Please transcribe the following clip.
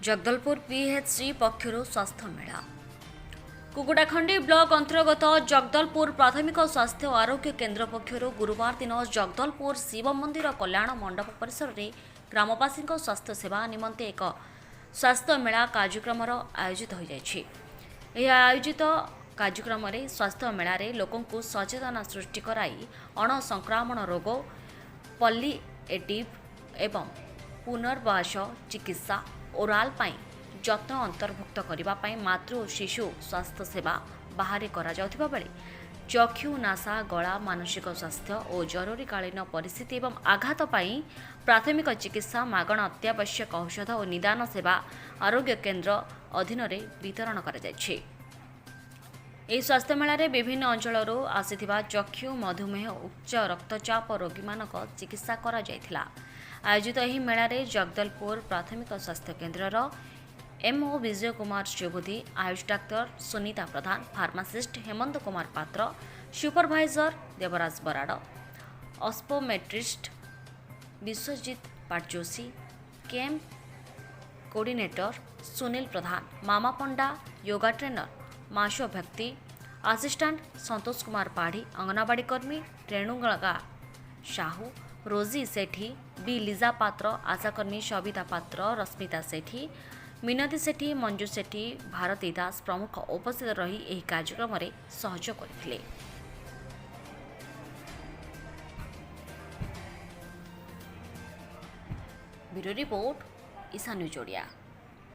Jagdalpur PHC पक्षर स्वास्थ्य मेला कुकुड़ाखंडी block अंतर्गत जगदलपुर प्राथमिक स्वास्थ्य और आरोग्य केन्द्र पक्षर गुरुवार दिन जगदलपुर शिव मंदिर कल्याण मंडप परिसर में ग्रामवासी स्वास्थ्य सेवा निमंते एक स्वास्थ्य मेला कार्यक्रम आयोजित हो जाएछि। आयोजित कार्यक्रम स्वास्थ्य मेल लोक सचेतना सृष्टि कराई अणसंक्रामण रोग पलिएटिव एवं पुनर्वास चिकित्सा ओराल पाई जत्न अंतर्भुक्त करने मातृ और शिशु स्वास्थ्य सेवा बाहर करा बेले चक्षु नासा गला मानसिक स्वास्थ्य और जरूरीकालीन परिस्थिति एवं आघात पाई प्राथमिक चिकित्सा मागणा अत्यावश्यक औषध और निदान सेवा आरोग्य केन्द्र अधीन वितरण कर स्वास्थ्य मेल विभिन्न अंचल आसिथिबा चक्षु मधुमेह उच्च रक्तचाप रोगी मानक चिकित्सा करा जायथिला। आयोजित यह मेल जगदलपुर प्राथमिक स्वास्थ्य केन्द्र MO Vijay Kumar Shivbuddhi Ayush doctor Sunita Pradhan pharmacist Hemant Kumar Patra supervisor Devraj Barad optometrist Biswajit Patjoshi camp coordinator Sunil Pradhan Mama Panda yoga trainer माशो भक्ति असिस्टेंट संतोष कुमार पाढ़ी अंगनवाड़ी कर्मी रेणुगंगा साहू रोजी सेठी बी लिजा पात्र आशाकर्मी सविता पात्र रश्मिता सेठी मिनती सेठी मंजू सेठी भारती दास प्रमुख उपस्थित रही ଏହି କାର୍ଯ୍ୟକ୍ରମରେ ସହଯୋଗ କରିଥିଲେ। ब्यूरो रिपोर्ट ईसा न्यूज ओडिया।